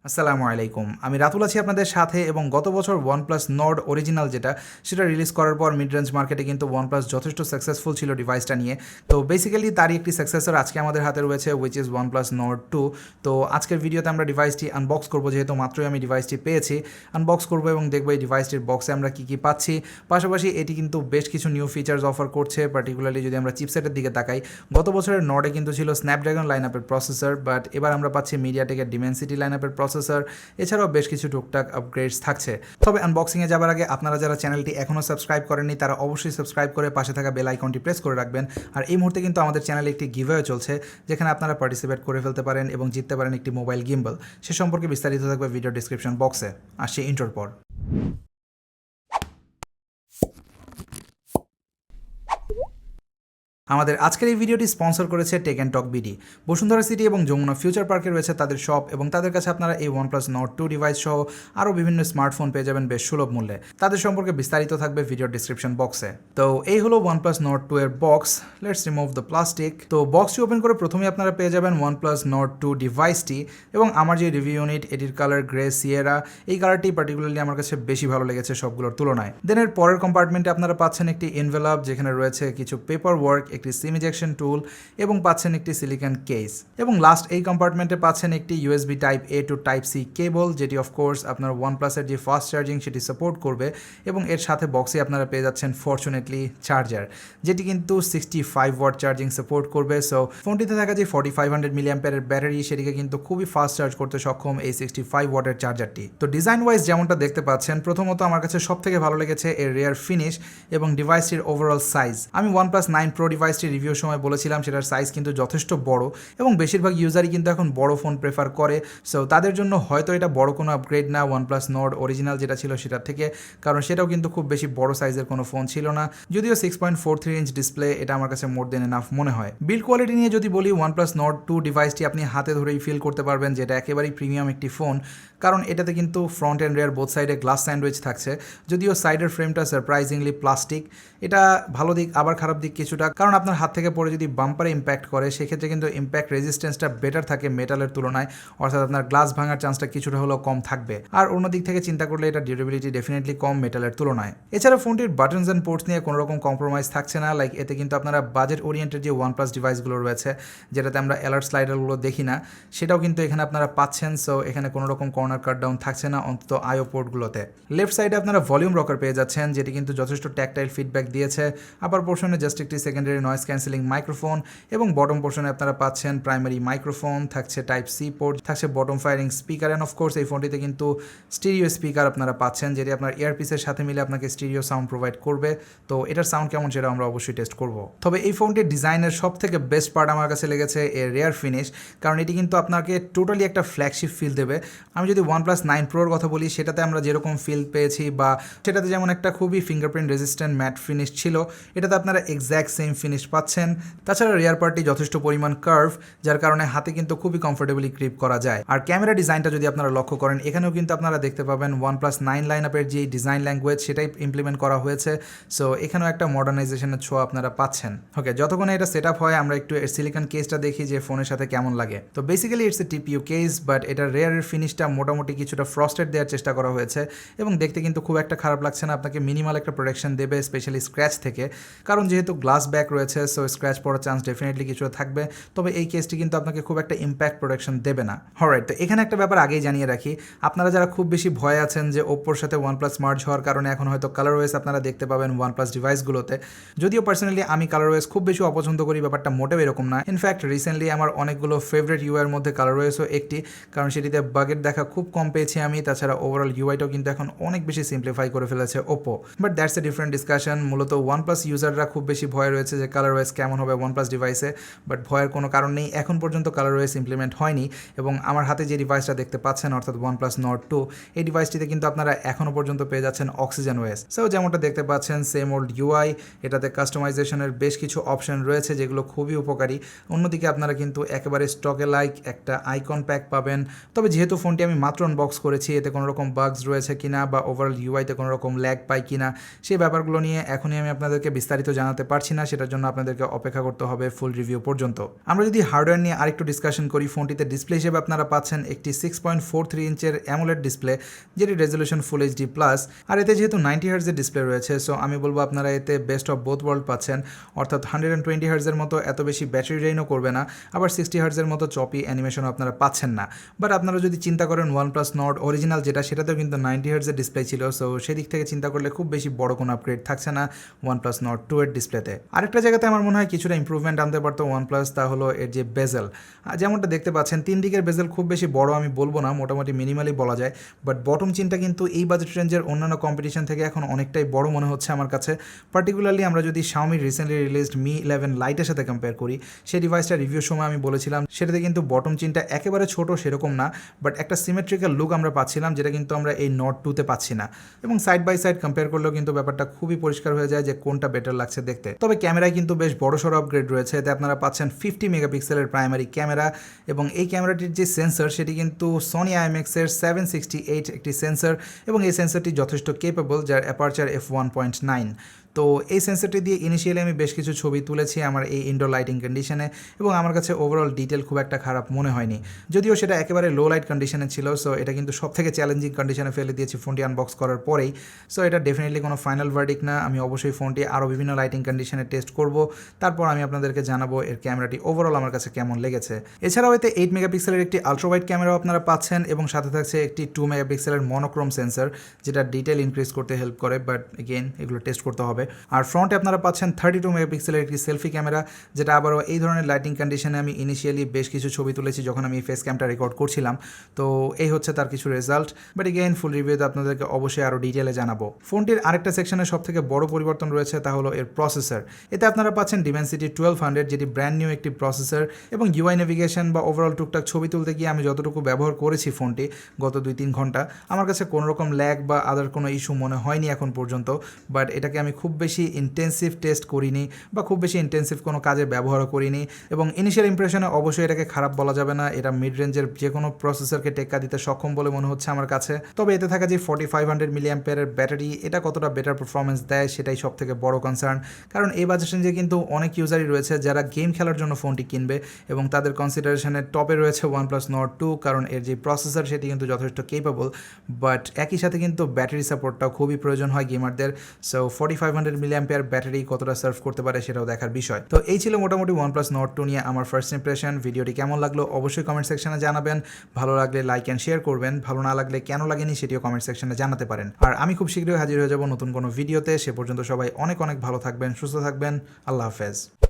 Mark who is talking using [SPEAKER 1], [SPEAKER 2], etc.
[SPEAKER 1] আসসালামু আলাইকুম। আমি রাতুল আছি আপনাদের সাথে এবং গত বছর OnePlus Nord অরিজিনাল সেটা রিলিজ করার পর মিড রেঞ্জ মার্কেটে কিন্তু OnePlus যথেষ্ট সাকসেসফুল ছিল ডিভাইসটা নিয়ে। তো বেসিক্যালি তারই একটি সাকসেসর আজকে আমাদের হাতে রয়েছে হুইচ ইজ OnePlus Nord 2। তো আজকের ভিডিওতে আমরা ডিভাইসটি আনবক্স করব, যেহেতু মাত্রই আমি ডিভাইসটি পেয়েছি। আনবক্স করব এবং দেখব এই ডিভাইসটির বক্সে আমরা কী কী পাচ্ছি। পাশাপাশি এটি কিন্তু বেশ কিছু নিউ ফিচার্স অফার করছে, পার্টিকুলারলি যদি আমরা চিপসেটের দিকে তাকাই। গত বছরের নর্ডে কিন্তু ছিল স্ন্যাপড্রাগন লাইনআপের প্রসেসর, বাট এবার আমরা পাচ্ছি মিডিয়াটেকের ডিমেনসিটি লাইনআপের প্রসেসর। এছাড়াও বেশ কিছু টুকটাক আপগ্রেডস থাকছে। তবে আনবক্সিংয়ে যাবার আগে আপনারা যারা চ্যানেলটি এখনও সাবস্ক্রাইব করেননি তারা অবশ্যই সাবস্ক্রাইব করে পাশে থাকা বেল আইকনটি প্রেস করে রাখবেন। আর এই মুহূর্তে কিন্তু আমাদের চ্যানেলে একটি গিভওয়ে চলছে, যেখানে আপনারা পার্টিসিপেট করে ফেলতে পারেন এবং জিততে পারেন একটি মোবাইল গিম্বল। সে সম্পর্কে বিস্তারিত থাকবে ভিডিও ডিসক্রিপশন বক্সে। আসছে ইন্ট্রোর পর। আমাদের আজকের এই ভিডিওটি স্পন্সর করেছে tech and talk BD. Bashundhara city এবং যমুনা ফিউচার পার্কে রয়েছে তাদের শপ, এবং তাদের কাছে আপনারা এই OnePlus Nord 2 ডিভাইস সহ আরও বিভিন্ন স্মার্টফোন পেয়ে যাবেন বেশ সুলভ মূল্যে। তাদের সম্পর্কে বিস্তারিত থাকবে ভিডিও ডিসক্রিপশন বক্সে। তো এই হলো OnePlus Nord 2 এর box. Let's remove the plastic. তো বক্সটি ওপেন করে প্রথমেই আপনারা পেয়ে যাবেন OnePlus Nord 2 ডিভাইসটি, এবং আমার যে রিভিউ ইউনিট এটির কালার গ্রে সিয়েরা, এই কালারটি পার্টিকুলারলি আমার কাছে বেশি ভালো লেগেছে সবগুলোর তুলনায়। দেন এর পরের কম্পার্টমেন্টে আপনারা পাচ্ছেন একটি এনভেলপ, যেখানে রয়েছে কিছু পেপার ওয়ার্ক, একটি সিম ইজেকশন টুল এবং পাচ্ছেন একটি সিলিকন কেস। এবং লাস্ট এই কম্পার্টমেন্টে পাচ্ছেন একটি USB type A to type C cable, যেটি অফকোর্স আপনার OnePlus-এর যে ফাস্ট চার্জিং সেটি সাপোর্ট করবে। এবং এর সাথে বক্সে আপনারা পেয়ে যাচ্ছেন ফরচুনেটলি চার্জার, যেটি কিন্তু 65 ওয়াট চার্জিং সাপোর্ট করবে। সো ফোনটিতে থাকা যে 4500 মিলিঅ্যাম্পিয়ারের ব্যাটারি, সেটিকে কিন্তু খুবই ফাস্ট চার্জ করতে সক্ষম এই 65 ওয়াটের চার্জারটি। তো ডিজাইন ওয়াইজ যেমনটা দেখতে পাচ্ছেন, প্রথমত আমার কাছে সব থেকে ভালো লেগেছে এর রেয়ার ফিনিশ এবং ডিভাইসটির ওভারঅল সাইজ। আমি OnePlus 9 Pro ডিভাইসটি রিভিউর সময় বলেছিলাম সেটার সাইজ কিন্তু যথেষ্ট বড়, এবং বেশিরভাগ ইউজারই কিন্তু এখন বড় ফোন প্রেফার করে। সো তাদের জন্য হয়তো এটা বড় কোনো আপগ্রেড না OnePlus Nord অরিজিনাল যেটা ছিল সেটার থেকে, কারণ সেটাও কিন্তু খুব বেশি বড় সাইজের কোনো ফোন ছিল না। যদিও 6.43 ইঞ্চ ডিসপ্লে, এটা আমার কাছে মোর দেন এনাফ মনে হয়। বিল্ড কোয়ালিটি নিয়ে যদি বলি, OnePlus Nord 2 ডিভাইসটি আপনি হাতে ধরেই ফিল করতে পারবেন যেটা একেবারেই প্রিমিয়াম একটি ফোন, কারণ এটাতে কিন্তু ফ্রন্ট অ্যান্ড রেয়ার বোথ সাইডে গ্লাস স্যান্ডউইচ থাকছে। যদিও সাইডের ফ্রেমটা সারপ্রাইজিংলি প্লাস্টিক। এটা ভালো দিক আবার খারাপ দিক কিছুটা, কারণ আপনার হাত থেকে পড়ে যদি বাম্পারে ইম্প্যাক্ট করে সেক্ষেত্রে কিন্তু ইম্প্যাক্ট রেজিস্ট্যান্সটা বেটার থাকে মেটালের তুলনায়, অর্থাৎ আপনার গ্লাস ভাঙার চান্সটা কিছুটা হলেও কম থাকবে। আর অন্য দিক থেকে চিন্তা করলে এটা ডিউরেবিলিটি ডেফিনেটলি কম মেটালের তুলনায়। এছাড়া ফোনটির বাটনস অ্যান্ড পোর্টস নিয়ে কোনো রকম কম্প্রোমাইজ থাকছে না। লাইক এতে কিন্তু আপনারা বাজেট ওরিয়েন্টেড যে OnePlus ডিভাইসগুলো রয়েছে, যেটাতে আমরা অ্যালার্ট স্লাইডারগুলো দেখি না, সেটাও কিন্তু এখানে আপনারা পাচ্ছেন। সো এখানে কোনো রকম কর্নার কাট ডাউন থাকছে না, অন্তত আইও পোর্টগুলোতে। লেফট সাইডে আপনারা ভলিউম রকার পেয়ে যাচ্ছেন, যেটি কিন্তু যথেষ্ট ট্যাকটাইল ফিডব্যাক দিয়েছে। আপার পোর্শনে জাস্ট একটি সেকেন্ডারি নয়েজ ক্যান্সেলিং মাইক্রোফোন, এবং বটম পোর্শনে আপনারা পাচ্ছেন প্রাইমারি মাইক্রোফোন, থাকছে টাইপ সি পোর্ট, থাকছে bottom firing speaker, and of course এই ফোনটিতে কিন্তু স্টিরিও স্পিকার আপনারা পাচ্ছেন, যেটি আপনার ইয়ারপিসের সাথে মিলে আপনাকে স্টিরিও সাউন্ড প্রোভাইড করবে। তো এটার সাউন্ড কেমন সেটা আমরা অবশ্যই টেস্ট করব। তবে এই ফোনটির ডিজাইনের সব থেকে বেস্ট পার্ট আমার কাছে লেগেছে এর রেয়ার ফিনিশ, কারণ এটি কিন্তু আপনাকে টোটালি একটা ফ্ল্যাগশিপ ফিল দেবে। আমি যদি OnePlus 9 Proর কথা বলি, সেটাতে আমরা যেরকম ফিল পেয়েছি, বা সেটাতে যেমন একটা খুবই ফিঙ্গারপ্রিন্ট রেজিস্ট্যান্ট ম্যাট ফিনিশ ছিল, এটাতে আপনারা এক্স্যাক্ট সেম ফিনিশ পাচ্ছেন। তাছাড়া রেয়ার পার্টটি যথেষ্ট পরিমাণ কার্ভ, যার কারণে হাতে কিন্তু খুবই কমফোর্টেবলি গ্রিপ করা যায়। আর ক্যামেরা ডিজাইনটা যদি আপনারা লক্ষ্য করেন, এখানেও কিন্তু আপনারা দেখতে পাবেন OnePlus 9 লাইনআপের যে ডিজাইন ল্যাঙ্গুয়েজ সেটাই ইমপ্লিমেন্ট করা হয়েছে। সো এখানেও একটা মডার্নাইজেশনের ছোঁয়া আপনারা পাচ্ছেন। ওকে, যতক্ষণে এটা সেট আপ হয় আমরা একটু এর সিলিকন কেসটা দেখি যে ফোনের সাথে কেমন লাগে। তো basically it's a TPU case, but এটার রেয়ারের ফিনিশটা মোটামুটি কিছুটা ফ্রস্টেড দেওয়ার চেষ্টা করা হয়েছে, এবং দেখতে কিন্তু খুব একটা খারাপ লাগছে না। আপনাকে মিনিমাল একটা প্রোটেকশন দেবে, স্পেশালি স্ক্র্যাচ থেকে, কারণ যেহেতু গ্লাস ব্যাক রয়েছে, সো স্ক্র্যাচ পড়ার চান্স ডেফিনেটলি কিছুটা থাকবে। তবে এই কেসটি কিন্তু আপনাকে খুব একটা ইম্প্যাক্ট প্রোটেকশন দেবে না। অলরাইট, তো এখানে একটা ব্যাপার আগেই জানিয়ে রাখি, আপনারা যারা খুব বেশি ভয় আছেন যে ওপ্পোর সাথে OnePlus মার্জ হওয়ার কারণে এখন হয়তো কালারওয়েজ আপনারা দেখতে পাবেন OnePlus ডিভাইসগুলোতে, যদিও পার্সোনালি আমি কালারওয়েজ খুব বেশি অপছন্দ করি, ব্যাপারটা মোটেও এরকম না। ইনফ্যাক্ট রিসেন্টলি আমার অনেকগুলো ফেভারিট ইউআইয়ের মধ্যে কালারওয়েজও একটি, কারণ সেটিতে বাগের দেখা খুব কম পেয়েছি আমি। তাছাড়া ওভারঅল ইউআইটাও কিন্তু এখন অনেক বেশি সিম্পলিফাই করে ফেলেছে Oppo, but that's a different discussion. মূলত OnePlus ইউজাররা খুব বেশি ভয় রয়েছে যে কালারওয়েজ কেমন হবে OnePlus ডিভাইসে, বাট ভয়ের কোনো কারণ নেই। এখন পর্যন্ত কালারওয়েজ ইমপ্লিমেন্ট হয়নি, এবং আমার হাতে যে ডিভাইসটা দেখতে পাচ্ছেন অর্থাৎ OnePlus Nord 2, এই ডিভাইসটিতে কিন্তু আপনারা এখনও পর্যন্ত পেয়ে যাচ্ছেন অক্সিজেন ওএস। সো যেমনটা দেখতে পাচ্ছেন সেম ওল্ড ইউআই, এটাতে কাস্টমাইজেশনের বেশ কিছু অপশন রয়েছে যেগুলো খুবই উপকারী। অন্যদিকে আপনারা কিন্তু একেবারে স্টকে লাইক একটা আইকন প্যাক পাবেন। তবে যেহেতু ফোনটি আমি মাত্র আনবক্স করেছি, এতে কোনো রকম বাগস রয়েছে কিনা বা ওভারঅল ইউআইতে কোনো রকম ল্যাগ পাই কিনা, সেই ব্যাপারগুলো নিয়ে এখনই আমি আপনাদেরকে বিস্তারিত জানাতে পারছি না। সেটার জন্য জন্য আপনাদেরকে অপেক্ষা করতে হবে ফুল রিভিউ পর্যন্ত। আমরা যদি হার্ডওয়্যার নিয়ে আরেকটু ডিসকাশন করি, ফোনটিতে ডিসপ্লে হিসেবে আপনারা পাচ্ছেন একটি 6.43 ইঞ্চের অ্যামোলেড ডিসপ্লে, যেটি রেজলিউশন ফুল এইচডি প্লাস। আর এতে যেহেতু 90 হার্জের ডিসপ্লে রয়েছে, সো আমি বলবো আপনারা এতে বেস্ট অফ বোথ ওয়ার্ল্ড পাচ্ছেন, অর্থাৎ 120 হার্জের মতো এত বেশি ব্যাটারি ড্রেইনও করবে না, আবার 60 হার্জের মতো চপি অ্যানিমেশনও আপনারা পাচ্ছেন না। বাট আপনারা যদি চিন্তা করেন OnePlus Nord অরিজিনাল যেটা, সেটাতেও কিন্তু 90 হার্জের ডিসপ্লে ছিল, সো সেদিক থেকে চিন্তা করলে খুব বেশি বড় কোনো আপগ্রেড থাকছে না OnePlus Nord 2 এর ডিসপ্লেতে। আরেকটা জায়গাতে আমার মনে হয় কিছুটা ইম্প্রুভমেন্ট আনতে পারতো OnePlus, তা হলো এর যে বেজেল। যেমনটা দেখতে পাচ্ছেন 3 দিকের বেজেল খুব বেশি বড় আমি বলবো না, মোটামুটি মিনিমালি বলা যায়, বাট বটম চিনটা কিন্তু এই বাজেট রেঞ্জের অন্যান্য কম্পিটিশন থেকে এখন অনেকটাই বড় মনে হচ্ছে আমার কাছে। পার্টিকুলারলি আমরা যদি Xiaomi রিসেন্টলি রিলিজড Mi 11 লাইটের সাথে কম্পেয়ার করি, সেই ডিভাইসটা রিভিউর সময় আমি বলেছিলাম সেটাতে কিন্তু বটম চিনটা একেবারে ছোট সেরকম না, বাট একটা সিমেট্রিক্যাল লুক আমরা পাচ্ছিলাম, যেটা কিন্তু আমরা এই Nord 2 তে পাচ্ছি না। এবং সাইড বাই সাইড কম্পেয়ার করলেও কিন্তু ব্যাপারটা খুবই পরিষ্কার হয়ে যায় যে কোনটা বেটার লাগছে দেখতে। তবে ক্যামেরায় কিন্তু বেশ বড়সড় আপগ্রেড রয়েছে, এতে আপনারা পাচ্ছেন 50 মেগাপিক্সেলের প্রাইমারি ক্যামেরা, এবং এই ক্যামেরাটির যে সেন্সর সেটি কিন্তু Sony IMX এর 768 একটি সেন্সর, এবং এই সেন্সরটি যথেষ্ট কেপেবল, যার অ্যাপারচার f1.9। তো এই সেন্সরটি দিয়ে ইনিশিয়ালি আমি বেশ কিছু ছবি তুলেছি আমার এই ইনডোর লাইটিং কন্ডিশনে, এবং আমার কাছে ওভারঅল ডিটেল খুব একটা খারাপ মনে হয়নি, যদিও সেটা একেবারে লো লাইট কন্ডিশনে ছিল। সো এটা কিন্তু সব থেকে চ্যালেঞ্জিং কন্ডিশনে ফেলে দিয়েছি ফোনটি আনবক্স করার পরেই। সো এটা ডেফিনেটলি কোনো ফাইনাল ভার্ডিক্ট না, আমি অবশ্যই ফোনটি আরও বিভিন্ন লাইটিং কন্ডিশনে টেস্ট করব, তারপর আমি আপনাদেরকে জানাবো এর ক্যামেরাটি ওভারঅল আমার কাছে কেমন লেগেছে। এছাড়াও এতে 8 মেগাপিক্সেলের একটি আলট্রাওয়াইড ক্যামেরাও আপনারা পাচ্ছেন, এবং সাথে থাকছে একটি 2 মেগাপিক্সেলের মনোক্রোম সেন্সর, যেটা ডিটেল ইনক্রিজ করতে হেল্প করে, বাট এগেইন এগুলো টেস্ট করতে হবে। আর ফ্রন্টে আপনারা পাচ্ছেন 32 মেগাপিক্সেলের একটি সেলফি ক্যামেরা, যেটা আবারও এই ধরনের লাইটিং কন্ডিশনে আমি ইনিশিয়ালি বেশ কিছু ছবি তুলেছি যখন আমি ফেস ক্যামটা রেকর্ড করছিলাম। তো এই হচ্ছে তার কিছু রেজাল্ট, বাট এগেইন ফুল রিভিউতে আপনাদেরকে অবশ্যই আরও ডিটেলে জানাবো। ফোনটির আরেকটা সেকশনে সব থেকে বড় পরিবর্তন রয়েছে, তা হলো এর প্রসেসর। এতে আপনারা পাচ্ছেন Dimensity 1200, যেটি ব্র্যান্ড নিউ একটি প্রসেসর, এবং UI নেভিগেশন বা ওভারঅল টুকটাক ছবি তুলতে গিয়ে আমি যতটুকু ব্যবহার করেছি ফোনটি গত 2-3 ঘন্টা, আমার কাছে কোনো রকম ল্যাগ বা আদার কোনো ইস্যু মনে হয়নি এখন পর্যন্ত। বাট এটাকে আমি খুব বেশি ইন্টেন্সিভ টেস্ট করিনি বা খুব বেশি ইন্টেন্সিভ কোনো কাজে ব্যবহারও করিনি, এবং ইনিশিয়াল ইমপ্রেশনে অবশ্যই এটাকে খারাপ বলা যাবে না, এটা মিড রেঞ্জের যে কোনো প্রসেসরকে টেক্কা দিতে সক্ষম বলে মনে হচ্ছে আমার কাছে। তবে এতে থাকা যে 4500 মিলিঅ্যাম্পিয়ারের ব্যাটারি, এটা কতটা বেটার পারফরমেন্স দেয় সেটাই সব থেকে বড় কনসার্ন, কারণ এই বাজেট রেঞ্জে কিন্তু অনেক ইউজারই রয়েছে যারা গেম খেলার জন্য ফোনটি কিনবে, এবং তাদের কনসিডারেশনের টপে রয়েছে OnePlus Nord 2, কারণ এর যে প্রসেসর সেটি কিন্তু যথেষ্ট কেপেবল, বাট একই সাথে কিন্তু ব্যাটারি সাপোর্টটাও খুবই প্রয়োজন হয় গেমারদের। সো 4500 মিলিঅ্যাম্পিয়ার ব্যাটারি কতটা সার্ভ করতে পারে সেটাও দেখার বিষয়। তো এই ছিল মোটামুটি OnePlus Nord 2 নিয়ে আমার ফার্স্ট ইমপ্রেশন। ভিডিওটি কেমন লাগলো অবশ্যই কমেন্ট সেকশনে জানাবেন, ভালো লাগলে লাইক অ্যান্ড শেয়ার করবেন, ভালো না লাগলে কেন লাগেনি সেটিও কমেন্ট সেকশনে জানাতে পারেন। আর আমি খুব শীঘ্রই হাজির হয়ে যাব নতুন কোনো ভিডিওতে, সে পর্যন্ত সবাই অনেক অনেক ভালো থাকবেন, সুস্থ থাকবেন, আল্লাহ হাফেজ।